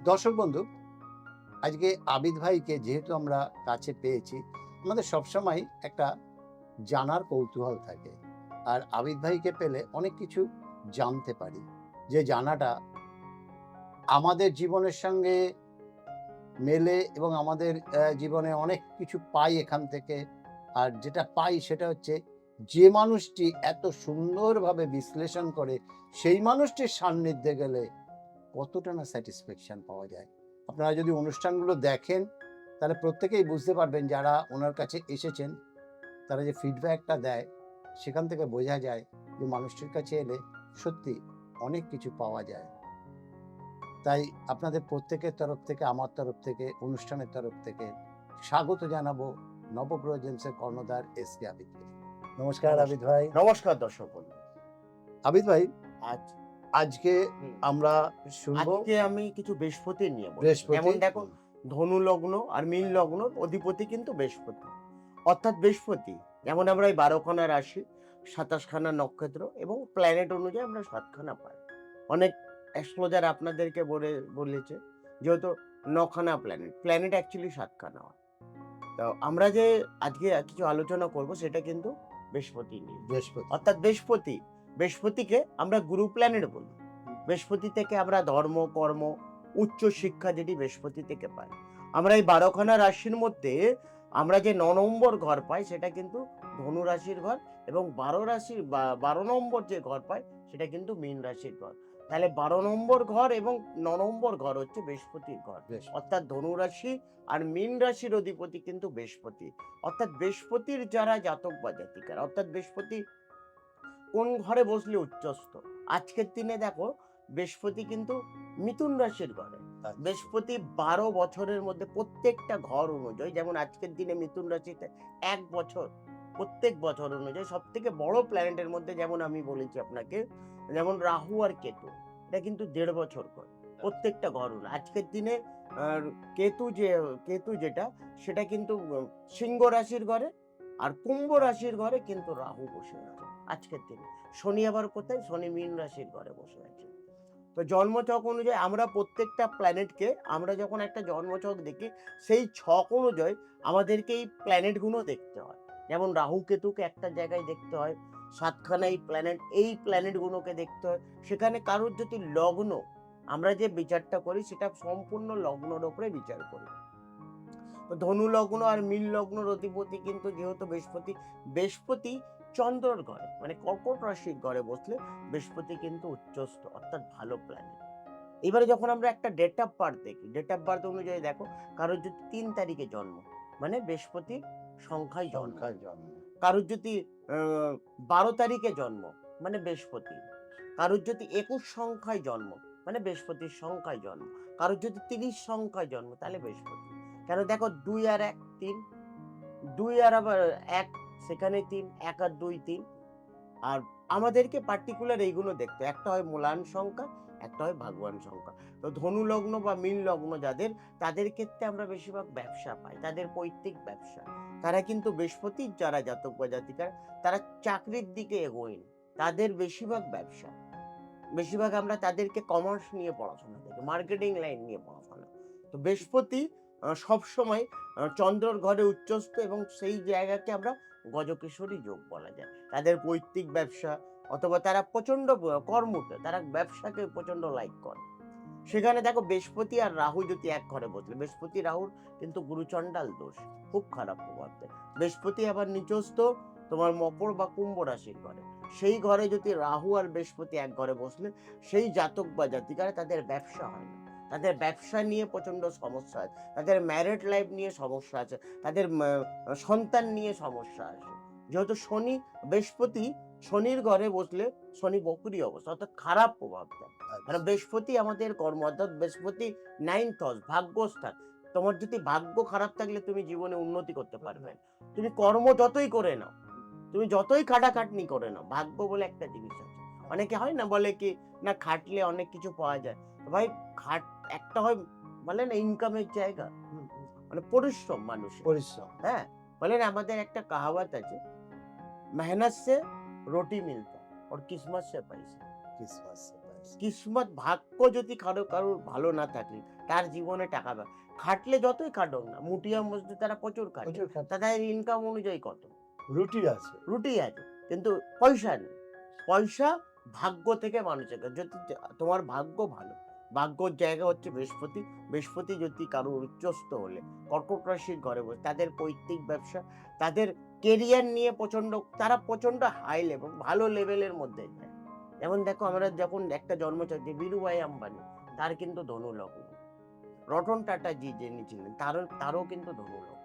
দর্শক বন্ধু, আজকে আবিদ ভাইকে যেহেতু আমরা কাছে পেয়েছি, আমাদের সবসময় একটা জানার কৌতূহল থাকে। আর আবিদ ভাইকে পেলে অনেক কিছু জানতে পারি। যে জানাটা আমাদের জীবনের সঙ্গে মেলে এবং আমাদের জীবনে অনেক কিছু পাই এখান থেকে। আর যেটা পাই সেটা হচ্ছে যে মানুষটি এত সুন্দরভাবে বিশ্লেষণ করে, সেই মানুষটির সান্নিধ্যে গেলে কতটা না স্যাটিসফ্যাকশন পাওয়া যায়। আপনারা যদি অনুষ্ঠানগুলো দেখেন, তাহলে প্রত্যেকেই বুঝতে পারবেন যারা ওনার কাছে এসেছেন, তারা যে ফিডব্যাকটা দেয়, সেখান থেকে বোঝা যায় যে মানুষটির কাছে এলে সত্যি অনেক কিছু পাওয়া যায়। তাই আপনাদের প্রত্যেকের তরফ থেকে, আমার তরফ থেকে, অনুষ্ঠানের তরফ থেকে স্বাগত জানাবো নবগ্রহ জেমসের কর্ণধার এস.কে. আবিদকে। নমস্কার আবিদ নমস্কার। ভাই। নমস্কার দর্শক বন্ধু। আবিদ ভাই, আজ আজকে হুম, আমরা শুনবো আজকে আমি কিছু বৃহস্পতি নিয়ে বলবো। বৃহস্পতি। যেমন দেখো, ধনু লগ্ন আর মীন লগ্নর অধিপতি কিন্তু বৃহস্পতি। অর্থাৎ বৃহস্পতি যেমন আমরা এই ১২ খানা রাশি, ২৭ খানা নক্ষত্র এবং প্ল্যানেট অনুযায়ী আমরা ৭ খানা পাই। অনেক অ্যাস্ট্রোলজার আপনাদেরকে বলেছে যেহেতু ৯ খানা প্ল্যানেট, প্ল্যানেট অ্যাকচুয়ালি ৭ খানা হয়। তো আমরা যে আজকে কিছু আলোচনা করব সেটা কিন্তু বৃহস্পতি নিয়ে। বৃহস্পতি। অর্থাৎ বৃহস্পতিকে আমরা গুরু প্ল্যানেট বলি। বৃহস্পতি থেকে আমরা ধর্ম, কর্ম, উচ্চ শিক্ষা যেটি বৃহস্পতি থেকে পাই। আমরা এই ১২ খানা রাশির মধ্যে আমরা যে ৯ নম্বর ঘর পাই সেটা কিন্তু ধনু রাশির ঘর এবং ১২ নম্বর যে ঘর পাই সেটা কিন্তু মীন রাশির ঘর। তাহলে ১২ নম্বর ঘর এবং ৯ নম্বর ঘর হচ্ছে বৃহস্পতির ঘর। বৃহস্পতি। অর্থাৎ ধনু রাশি আর মীন রাশির অধিপতি কিন্তু বৃহস্পতি। অর্থাৎ বৃহস্পতির যারা জাতক বা জাতিকারা, অর্থাৎ বৃহস্পতি কোন ঘরে বসলে উচ্চস্থ। আজকের দিনে দেখো, বৃহস্পতি কিন্তু মিথুন রাশির ঘরে। আচ্ছা। বৃহস্পতি ১২ বছরের মধ্যে প্রত্যেকটা ঘর অনুযায়ী, যেমন আজকের দিনে মিথুন রাশিতে ১ বছর, প্রত্যেক বছর অনুযায়ী সবথেকে বড় প্ল্যানেটের মধ্যে যেমন আমি বলেছি আপনাকে, যেমন রাহু আর কেতু, এটা কিন্তু ১.৫ বছর করে। প্রত্যেকটা ঘর অনুযায়ী। আজকের দিনে আর কেতু যেটা, সেটা কিন্তু সিংহ রাশির ঘরে আর কুম্ভ রাশির ঘরে কিন্তু রাহু বসে আছে আজকের দিনে। শনি আবার কোথায়? শনি মীন রাশির ঘরে বসে আছে। তো জন্মছক অনুযায়ী আমরা প্রত্যেকটা প্ল্যানেটকে, আমরা যখন একটা জন্মছক দেখি, সেই ছক অনুযায়ী আমাদেরকে এই প্ল্যানেটগুলো দেখতে হয়। যেমন রাহু কেতুকে একটা জায়গায় দেখতে হয়, ৭ খানা এই প্ল্যানেটগুলোকে দেখতে হয়। সেখানে কারোর যদি লগ্ন, আমরা যে বিচারটা করি সেটা সম্পূর্ণ লগ্নর উপরে বিচার করি। তো ধনু লগ্ন আর মীন লগ্নর অধিপতি কিন্তু যেহেতু বৃহস্পতি চন্দ্রর ঘরে মানে কর্কট রাশির ঘরে বসলে বৃহস্পতি কিন্তু উচ্চস্থ, অর্থাৎ ভালো প্ল্যানেট। এবারে যখন আমরা একটা ডেট অফ বার্থ দেখি, ডেট অফ বার্থ অনুযায়ী দেখো, কারোর যদি ৩ তারিখে জন্ম মানে বৃহস্পতির সংখ্যায় জন্ম, সংখ্যায় জন্ম। কারোর যদি ১২ তারিখে জন্ম মানে বৃহস্পতি, কারোর যদি ২১ সংখ্যায় জন্ম মানে বৃহস্পতির সংখ্যায় জন্ম, কারোর যদি ৩০ সংখ্যায় জন্ম তাহলে বৃহস্পতি। কেন দেখো, ২ আর ১ ৩, ২ আর আবার ১ সেখানে ৩, ১ আর ২ ৩। আর আমাদেরকে পার্টিকুলার এইগুলো দেখতে হয়। একটা হয় মূলান সংখ্যা, একটা হয় ভাগ্যবান সংখ্যা। তো ধনু লগ্ন বা মীন লগ্ন যাদের, তাদের ক্ষেত্রে আমরা বেশিরভাগ ব্যবসা পাই। তাদের পৈতৃক ব্যবসা। তারা কিন্তু বৃহস্পতির যারা জাতক বা জাতিকা, তারা চাকরির দিকে এগোয়নি। তাদের বেশিরভাগ ব্যবসা। বেশিরভাগ আমরা তাদেরকে কমার্স নিয়ে পড়াশোনা দেখি, মার্কেটিং লাইন নিয়ে পড়াশোনা। তো বৃহস্পতি সবসময় চন্দ্রর ঘরে উচ্চস্থ এবং সেই জায়গাকে আমরা গজকেশরী যোগ বলা যায়। তাদের পৈতৃক ব্যবসা অথবা তারা প্রচন্ড কর্মঠ, তারা ব্যবসাকে প্রচন্ড লাইক করে। সেখানে দেখো, বৃহস্পতি আর রাহু যদি এক ঘরে বসলে, বৃহস্পতি রাহুর কিন্তু গুরুচণ্ডাল দোষ, খুব খারাপ প্রভাব দেয়। বৃহস্পতি আবার নিচস্থ তোমার মকর বা কুম্ভ রাশির ঘরে, সেই ঘরে যদি রাহু আর বৃহস্পতি এক ঘরে বসলে, সেই জাতক বা জাতিকারা তাদের ব্যবসা হয় না, তাদের ব্যবসা নিয়ে প্রচন্ড সমস্যা আছে, তাদের ম্যারিড লাইফ নিয়ে সমস্যা আছে, তাদের সন্তান নিয়ে সমস্যা আছে। যেহেতু বৃহস্পতি শনির ঘরে বসলে শনি বকরি অবস্থা, অর্থাৎ খারাপ প্রভাব দেয়। কারণ আচ্ছা। বৃহস্পতি আমাদের কর্ম, অর্থাৎ বৃহস্পতি 9th হাউস, ভাগ্যস্থান। তোমার যদি ভাগ্য খারাপ থাকলে তুমি জীবনে উন্নতি করতে পারবে না। তুমি কর্ম যতই করে নাও, তুমি যতই খাটাখাটনি করে নাও, ভাগ্য বলে একটা জিনিস আছে। অনেকে হয় না, বলে কি না খাটলে অনেক কিছু পাওয়া যায়। তো ভাই, খাট একটা হয়, বলে না ইনকামের জায়গা, হুম, হুম। মানে পরিশ্রম মানুষের। পরিশ্রম। হ্যাঁ, বলে না আমাদের একটা কাহাওয়াত আছে, মেহনত সে রুটি মিলতা और किस्मत से पैसा। ক্রিসমাস। কিসমত ভাগ্য যদি কারোর ভালো না থাকে, তার জীবনে টাকা খাটলে যতই খাটুক না, মুটিয়া মসজিদ তারা প্রচুর খাটে, প্রচুর খাটে। তাদের ইনকাম অনুযায়ী কত রুটি আছে। রুটি আছে, কিন্তু পয়সা নেই। পয়সা ভাগ্য থেকে মানুষের কাছে। যদি তোমার ভাগ্য ভালো, ভাগ্যর জায়গা হচ্ছে বৃহস্পতি। বৃহস্পতি যদি কারোর উচ্চস্থ হলে, কর্কট রাশির ঘরে বসে, তাদের পৈতৃক ব্যবসা, তাদের কেরিয়ার নিয়ে তারা প্রচন্ড হাই লেভেল, ভালো লেভেলের মধ্যে যায়। যেমন দেখো, আমরা যখন একটা জন্মচক্রে বীরুভাই আম্বানি, তার কিন্তু ধনু লগ্ন। রতন টাটা জি যিনি ছিলেন, তারও কিন্তু ধনু লগ্ন।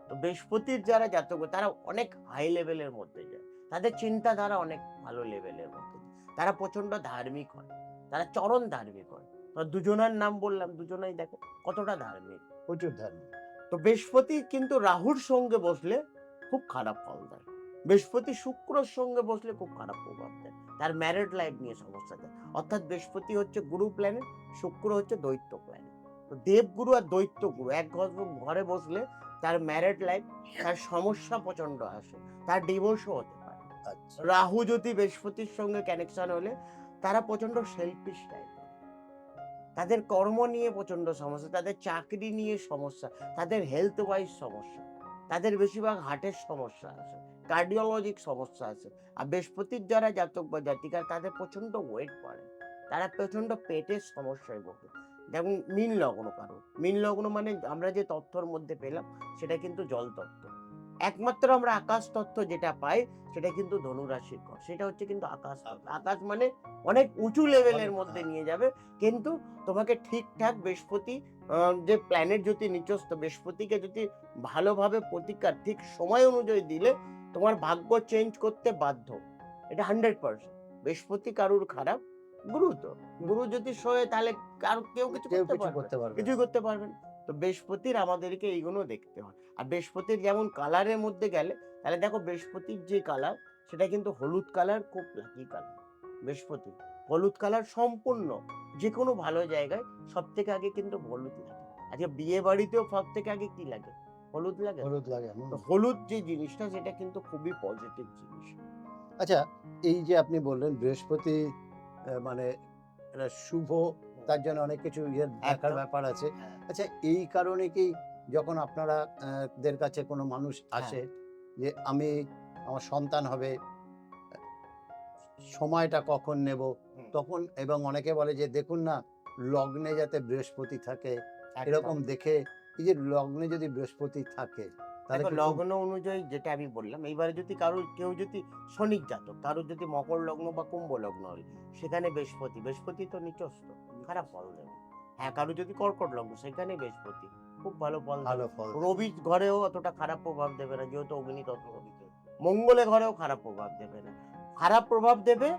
তো বৃহস্পতির যারা জাতক, তারা অনেক হাই লেভেলের মধ্যে যায়, তাদের চিন্তাধারা অনেক ভালো লেভেলের মধ্যে যায়। তারা প্রচন্ড ধার্মিক হয়, তারা চরম ধার্মিক হয়। তো দুজনার নাম বললাম, দুজনাই দেখো কতটা ধার্মিক। প্রচুর ধার্মিক। তো বৃহস্পতি কিন্তু রাহুর সঙ্গে বসলে খুব খারাপ ফল দেয়, বৃহস্পতি শুক্রর সঙ্গে বসলে খুব খারাপ প্রভাব দেয়, তার ম্যারিড লাইফ নিয়ে সমস্যা দেয়। অর্থাৎ বৃহস্পতি হচ্ছে গুরু প্ল্যানেট, শুক্র হচ্ছে দৈত্য প্ল্যানেট। তো দেবগুরু আর দৈত্য গুরু এক ঘরে বসলে তার ম্যারিড লাইফ, তার সমস্যা প্রচন্ড আসে, তার ডিভোর্সও হতে পারে। আচ্ছা। রাহু যদি বৃহস্পতির সঙ্গে কানেকশন হলে, তারা প্রচন্ড সেলফিশ টাইপ, তাদের কর্ম নিয়ে প্রচন্ড সমস্যা, তাদের চাকরি নিয়ে সমস্যা, তাদের হেলথ ওয়াইজ সমস্যা, তাদের বেশিরভাগ হার্টের সমস্যা আছে, কার্ডিওলজিক সমস্যা আছে। আর বৃহস্পতির যারা জাতক বা জাতিকার, তাদের প্রচন্ড ওয়েট বাড়ে, তারা প্রচন্ড পেটের সমস্যায় ভোগে। যেমন মীন লগ্ন কারো, মীন লগ্ন মানে আমরা যে তথ্যর মধ্যে পেলাম, সেটা কিন্তু জল তত্ত্ব। একমাত্র আমরা আকাশ তত্ত্ব যেটা পাই, সেটা কিন্তু ধনুরাশির ঘর, সেটা হচ্ছে কিন্তু আকাশ তত্ত্ব। আকাশ মানে অনেক উঁচু লেভেলের মধ্যে নিয়ে যাবে, কিন্তু তোমাকে ঠিকঠাক বৃহস্পতি যে প্ল্যানেট যদি নিচস্থ, বৃহস্পতিকে যদি ভালোভাবে প্রতিকার ঠিক সময় অনুযায়ী দিলে, তোমার ভাগ্য চেঞ্জ করতে বাধ্য। এটা 100%। বৃহস্পতি কারুর খারাপ, গুরু তো, গুরু যদি সয়ে, তাহলে কেউ কিছু কেউ করতে কিছু পারবে করতে পারবে না। কিছুই করতে পারবে না। তো বৃহস্পতির আমাদেরকে এইগুলো দেখতে হয়। আর বৃহস্পতির যেমন কালারের মধ্যে গেলে, তাহলে দেখো বৃহস্পতির যে কালার, সেটা কিন্তু হলুদ কালার, খুব লাকি কালার। বৃহস্পতি হলুদ কালার সম্পূর্ণ যে কোনো ভালো জায়গায় সব থেকে আগে কিন্তু হলুদ লাগে। আজকে বিয়ে বাড়িতেও সব থেকে আগে কি লাগে? হলুদ লাগে। হলুদ লাগে। তো হলুদ যে জিনিসটা, সেটা কিন্তু খুবই পজিটিভ জিনিস। আচ্ছা, এই যে আপনি বললেন বৃহস্পতি মানে এটা শুভ, তার জন্য অনেক কিছু দেখার একদম। ব্যাপার আছে। হ্যাঁ। আচ্ছা, এই কারণে কি যখন আপনারা দের কাছে কোনো মানুষ আসে যে আমার সন্তান হবে, সময়টা কখন নেব, হুম। তখন এবং অনেকে বলে যে দেখুন না, লগ্নে যাতে বৃহস্পতি থাকে, এরকম একদম। দেখে, এই যে লগ্নে যদি বৃহস্পতি থাকে তাহলে দেখো, কি খুব লগ্ন অনুযায়ী যেটা আমি বললাম, এইবারে যদি কেউ যদি শনির জাতক, কারোর যদি মকর লগ্ন বা কুম্ভ লগ্ন হয়, সেখানে বৃহস্পতি তো নিচস্থ, খারাপ ফল দেবে। হ্যাঁ, কারো যদি কর্কট লগ্ন, সেখানে বৃহস্পতি খুব ভালো ফল দেবে। ভালো ফল দেয়? রবি ঘরেও অতটা খারাপ প্রভাব দেবে না, যেহেতু অগ্নি তত্ত্ব। মঙ্গলে ঘরেও খারাপ প্রভাব দেবে না। খারাপ প্রভাব দেবে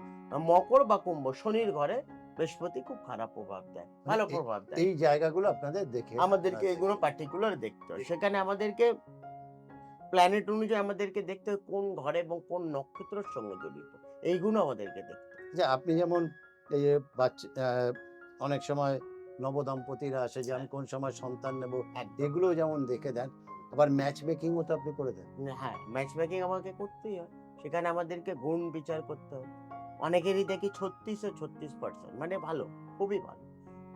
মকর বা কুম্ভ, শনির ঘরে বৃহস্পতি খুব খারাপ প্রভাব দেয়, মানে ভালো প্রভাব দেয়। এই জায়গাগুলো আপনাদের দেখে আমাদেরকে এগুলো পার্টিকুলার দেখতে হয়, সেখানে আমাদেরকে প্ল্যানেট অনুযায়ী আমাদেরকে দেখতে হয় কোন ঘরে এবং কোন নক্ষত্রের সঙ্গে জড়িত, এইগুলো আমাদেরকে দেখতে হয়। যে আপনি যেমন এই যে অনেক সময় নবদম্পতিরা আসে যে আমি কোন সময় সন্তান নেব, একদম। এগুলোও যেমন দেখে দেন, আবার ম্যাচ মেকিংও তো আপনি করে দেন। হ্যাঁ, ম্যাচ মেকিং আমাকে করতেই হয়, সেখানে আমাদেরকে গুণ বিচার করতে হয়। অনেকেরই দেখি 36% মানে ভালো, খুবই ভালো।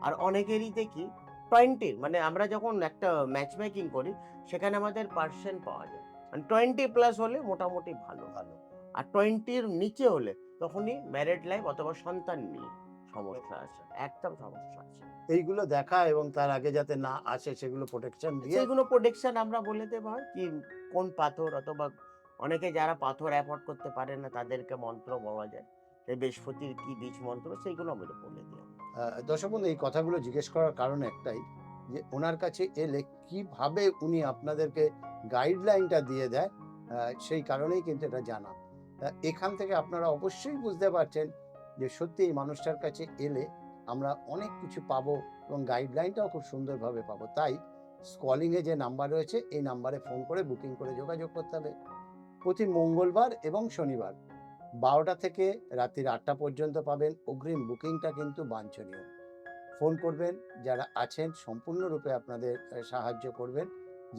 আর অনেকেরই দেখি 20, মানে আমরা যখন একটা ম্যাচ মেকিং করি, সেখানে আমাদের পার্সেন্ট পাওয়া যায়, মানে 20+ হলে মোটামুটি ভালো। ভালো। আর 20-র নিচে হলে তখনই ম্যারিড লাইফ অথবা সন্তান নিয়ে সমস্যা আছে, একদম সমস্যা আছে। এইগুলো দেখা এবং তার আগে যাতে না আসে সেগুলো প্রোটেকশন দিয়ে সেইগুলো প্রোটেকশন আমরা বলে দেবো হয় কি, কোন পাথর, অথবা অনেকে যারা পাথর অ্যাফোর্ড করতে পারে না, তাদেরকে মন্ত্র বলা যায়, এই বৃহস্পতির কি বীজ মন্ত্র, সেইগুলো আমরা বলে দিই। দর্শক বন্ধু, এই কথাগুলো জিজ্ঞেস করার কারণ একটাই, যে ওনার কাছে এলে কিভাবে উনি আপনাদেরকে গাইডলাইনটা দিয়ে দেয়, সেই কারণেই কিন্তু এটা জানা। এখান থেকে আপনারা অবশ্যই বুঝতে পারছেন যে সত্যি এই মানুষটার কাছে এলে আমরা অনেক কিছু পাবো এবং গাইডলাইনটাও খুব সুন্দরভাবে পাবো। তাই স্কলিংয়ে যে নাম্বার রয়েছে, এই নাম্বারে ফোন করে বুকিং করে যোগাযোগ করতে হবে। প্রতি মঙ্গলবার এবং শনিবার 12টা থেকে রাত্রির 8টা পর্যন্ত পাবেন। অগ্রিম বুকিংটা কিন্তু বাঞ্ছনীয়। ফোন করবেন, যারা আছেন সম্পূর্ণরূপে আপনাদের সাহায্য করবেন।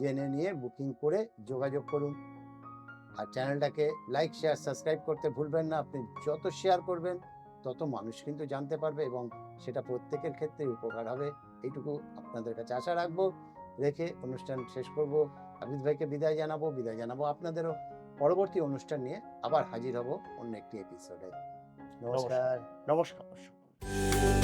জেনে নিয়ে বুকিং করে যোগাযোগ করুন। আর চ্যানেলটাকে লাইক, শেয়ার, সাবস্ক্রাইব করতে ভুলবেন না। আপনি যত শেয়ার করবেন তত মানুষ কিন্তু জানতে পারবে এবং সেটা প্রত্যেকের ক্ষেত্রে উপকার হবে। এইটুকু আপনাদের কাছে আশা রাখবো, রেখে অনুষ্ঠান শেষ করব। আবিদ ভাইকে বিদায় জানাবো আপনাদেরও। পরবর্তী অনুষ্ঠান নিয়ে আবার হাজির হব অন্য একটি এপিসোডে। নমস্কার। নমস্কার।